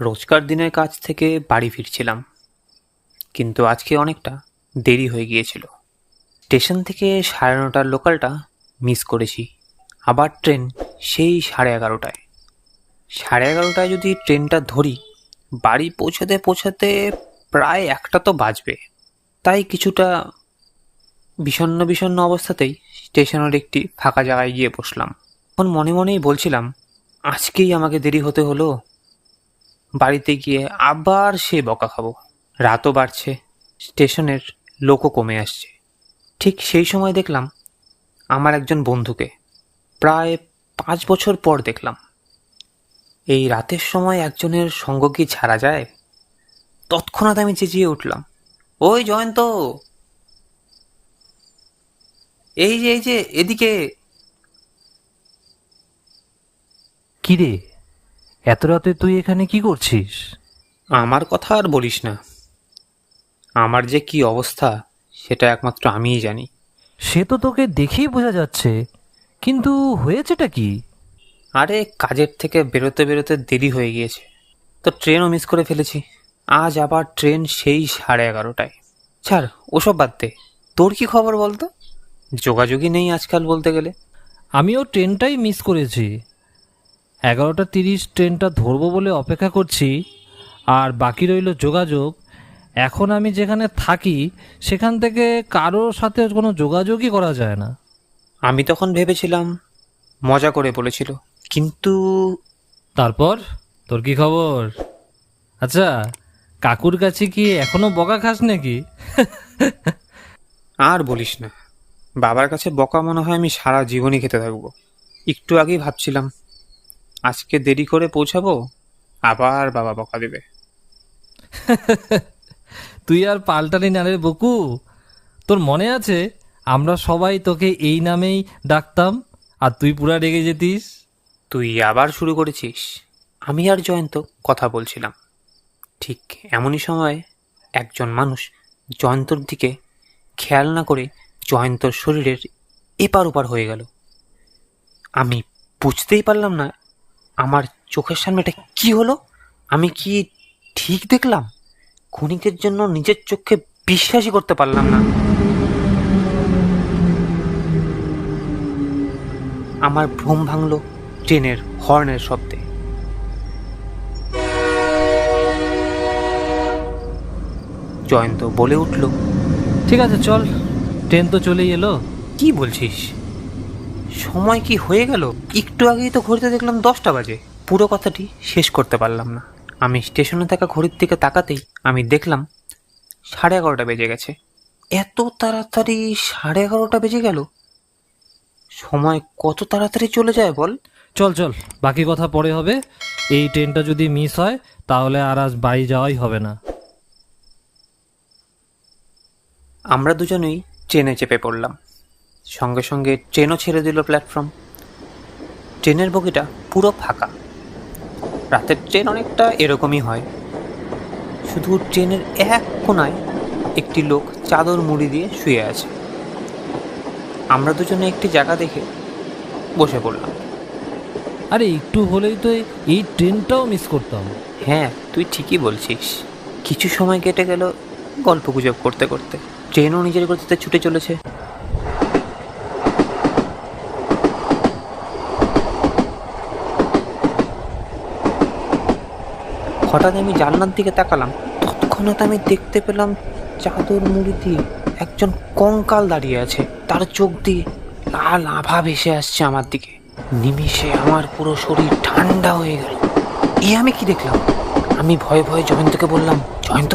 রোজকার দিনের কাজ থেকে বাড়ি ফিরছিলাম, কিন্তু আজকে অনেকটা দেরি হয়ে গিয়েছিল। স্টেশন থেকে 9:30টার লোকালটা মিস করেছি। আবার ট্রেন সেই 11:30টায়। 11:30টায় যদি ট্রেনটা ধরি, বাড়ি পৌঁছাতে পৌঁছাতে প্রায় 1টা তো বাজবে। তাই কিছুটা বিষণ্ণ বিষণ্ণ অবস্থাতেই স্টেশনের একটি ফাঁকা জায়গায় গিয়ে বসলাম। এখন মনে মনেই বলছিলাম, আজকেই আমাকে দেরি হতে হলো, বাড়িতে গিয়ে আবার সে বকা খাবো। রাতও বাড়ছে, স্টেশনের লোকও কমে আসছে। ঠিক সেই সময় দেখলাম আমার একজন বন্ধুকে। প্রায় 5 বছর পর দেখলাম। এই রাতের সময় একজনের সঙ্গ কি ছাড়া যায়? তৎক্ষণাৎ আমি চেঁচিয়ে উঠলাম, ওই জয়ন্ত, এই যে এদিকে। কিরে, এত রাতে তুই এখানে কি করছিস? আমার কথা আর বলিস না। আমার যে কি অবস্থা সেটা একমাত্র আমিই জানি। সে তো তোকে দেখেই বোঝা যাচ্ছে, কিন্তু হয়েছেটা কি? আরে, কাজের থেকে বেরোতে বেরোতে দেরি হয়ে গিয়েছে, তো ট্রেনও মিস করে ফেলেছি। আজ আবার ট্রেন সেই 11:30টায়। ছাড়, ওসব বাদ দে। তোর কি খবর বলতো? যোগাযোগই নেই আজকাল বলতে গেলে। আমিও ট্রেনটাই মিস করেছি। 11:30 ট্রেনটা ধরবো বলে অপেক্ষা করছি, আর বাকি রইল যোগাযোগ। এখন আমি যেখানে থাকি সেখান থেকে কারোর সাথে কোনো যোগাযোগই করা যায় না। আমি তখন ভেবেছিলাম মজা করে বলেছিল, কিন্তু তারপর তোর কি খবর? আচ্ছা, কাকুর কাছে কি এখনো বকা খাস নাকি? আর বলিস না। বাবার কাছে বকা মনে হয় আমি সারা জীবনই খেতে থাকবো। একটু আগেই ভাবছিলাম আজকে দেরি করে পৌঁছাবো, আবার বাবা বকা দেবে। তুই আর পাল্টালি না রে বকু। তোর মনে আছে আমরা সবাই তোকে এই নামেই ডাকতাম, আর তুই পুরা রেগে যেতিস। তুই আবার শুরু করেছিস। আমি আর জয়ন্ত কথা বলছিলাম, ঠিক এমনই সময় একজন মানুষ জয়ন্তর দিকে খেয়াল না করে জয়ন্তর শরীরের এপার ওপার হয়ে গেল। আমি বুঝতেই পারলাম না আমার চোখের সামনে এটা কি হলো। আমি কি ঠিক দেখলাম? ক্ষণিকের জন্য নিজের চোখকে বিশ্বাসই করতে পারলাম না। আমার ভ্রম ভাঙল ট্রেনের হর্নের শব্দে। জয়ন্ত বলে উঠল, ঠিক আছে চল, ট্রেন তো চলেই এলো। কি বলছিস? সময় কি হয়ে গেল? একটু আগেই তো ঘড়িতে দেখলাম 10টা বাজে। পুরো কথাটি শেষ করতে পারলাম না। আমি স্টেশনে থাকা ঘড়ির দিকে তাকাতেই আমি দেখলাম 11:30 বেজে গেছে। এত তাড়াতাড়ি 11:30 বেজে গেল? সময় কত তাড়াতাড়ি চলে যায় বল। চল চল, বাকি কথা পরে হবে। এই ট্রেনটা যদি মিস হয় তাহলে আর আজ বাড়ি যাওয়াই হবে না। আমরা দুজনেই ট্রেনে চেপে পড়লাম। সঙ্গে সঙ্গে ট্রেনও ছেড়ে দিল প্ল্যাটফর্ম। ট্রেনের বগিটা পুরো ফাঁকা। রাতের ট্রেন অনেকটা এরকমই হয়। শুধু ট্রেনের এক কোণায় একটি লোক চাদর মুড়ি দিয়ে শুয়ে আছে। আমরা দুজনে একটি জায়গা দেখে বসে পড়লাম। আরে একটু হলেই তো এই ট্রেনটাও মিস করতাম। হ্যাঁ, তুই ঠিকই বলছিস। কিছু সময় কেটে গেল গল্পগুজব করতে করতে। ট্রেনও নিজের গতিতে ছুটে চলেছে। হঠাৎ আমি জানলার দিকে তাকালাম। তৎক্ষণাৎ আমি দেখতে পেলাম চাদর মুড়ি দিয়ে একজন কঙ্কাল দাঁড়িয়ে আছে। তার চোখ দিয়ে লাল আভা ভেসে আসছে আমার দিকে। নিমিষে আমার পুরো শরীর ঠান্ডা হয়ে গেল। আমি কি দেখলাম? আমি ভয়ে ভয়ে জয়ন্তকে বললাম, জয়ন্ত,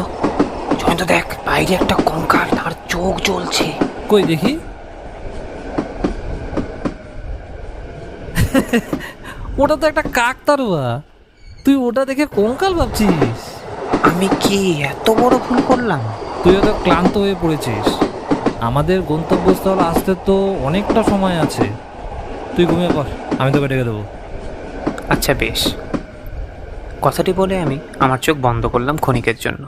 জয়ন্ত দেখ, বাইরে একটা কঙ্কাল, তার চোখ জ্বলছে। কই দেখি। ওটা তো একটা কাকতাড়ুয়া। তুই ওটা দেখে কঙ্কাল ভাবছিস? আমি কি এত বড় ভুল করলাম? তুই হয়তো ক্লান্ত হয়ে পড়েছিস। আমাদের গন্তব্যস্থল আসতে তো অনেকটা সময় আছে। তুই ঘুমিয়ে পড়, আমি তোকে ডেকে দেবো। আচ্ছা বেশ। কথাটি বলে আমি আমার চোখ বন্ধ করলাম ক্ষণিকের জন্য।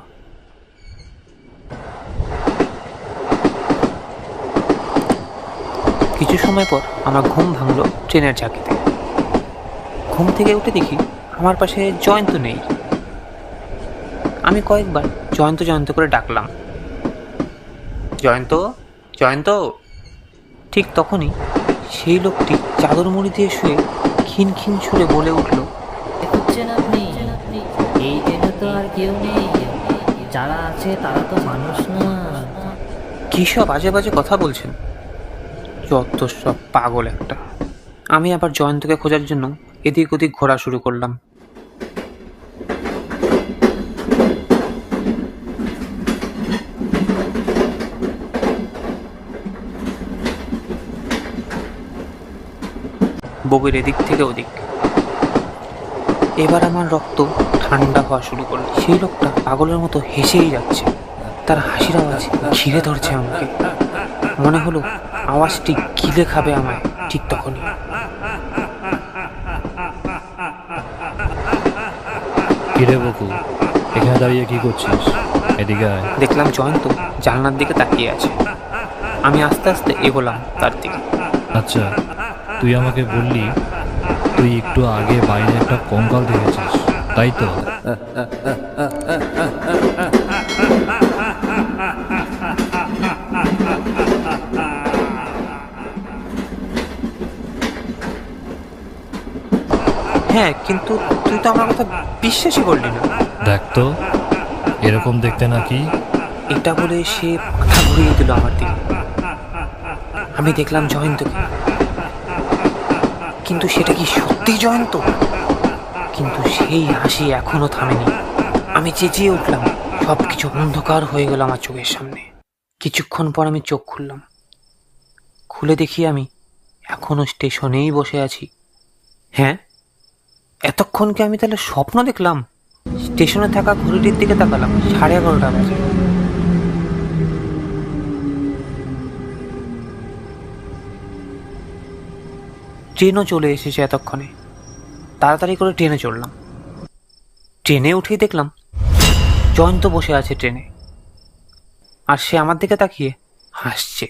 কিছু সময় পর আমার ঘুম ভাঙলো ট্রেনের ঝাঁকিতে। ঘুম থেকে উঠে দেখি আমার পাশে জয়ন্ত নেই। আমি কয়েকবার জয়ন্ত জয়ন্ত করে ডাকলাম, জয়ন্ত, জয়ন্ত। ঠিক তখনই সেই লোকটি চাদর মুড়ি দিয়ে শুয়ে খিন খিন সুরে বলে উঠল, দেখছেন আপনি, এই ট্রেনে তো আর কেউ নেই, যারা আছে তারা তো মানুষ না। কী সব বাজে বাজে কথা বলছেন, যত সব পাগল একটা। আমি আবার জয়ন্তকে খোঁজার জন্য এদিক ওদিক ঘোরা শুরু করলাম। বগির এদিক থেকে ওদিক। এবার আমার রক্ত ঠান্ডা হওয়া শুরু করলো। সেই লোকটা পাগলের মতো হেসেই যাচ্ছে। তার হাসির আওয়াজ ঘিরে ধরছে আমাকে। মনে হলো আওয়াজটি গিলে খাবে আমায় ঠিক তখনই। কিরে বকু, এখানে দাঁড়িয়ে কি করছিস? এদিকে আয়। দেখলাম জয়ন্ত জানলার দিকে তাকিয়ে আছে। আমি আস্তে আস্তে এগোলাম তার দিকে। আচ্ছা, তুই আমাকে বললি তুই একটু আগে বাইরে একটা কঙ্কাল দেখেছিস, তাই তো? হ্যাঁ, কিন্তু তুই তো আমার কথা বিশ্বাসই করলি না। দেখ তো, এরকম দেখতে নাকি? এটা বলে সে মাথা ঘুরিয়ে দিল আমার দিকে। আমি দেখলাম জয়ন্তকে, কিন্তু সেটা কি সত্যি জয়ন্ত? কিন্তু সেই হাসি এখনো থামেনি। আমি চেঁচিয়ে উঠলাম। সবকিছু অন্ধকার হয়ে গেল আমার চোখের সামনে। কিছুক্ষণ পর আমি চোখ খুললাম। খুলে দেখি আমি এখনো স্টেশনেই বসে আছি। হ্যাঁ, এতক্ষণ কি আমি তাহলে স্বপ্ন দেখলাম? স্টেশনে থাকা ঘড়িটির দিকে তাকালাম, 11:30 বাজে। ট্রেনও চলে এসেছে এতক্ষণে। তাড়াতাড়ি করে ট্রেনে চড়লাম। ট্রেনে উঠেই দেখলাম জয়ন্ত বসে আছে ট্রেনে, আর সে আমার দিকে তাকিয়ে হাসছে।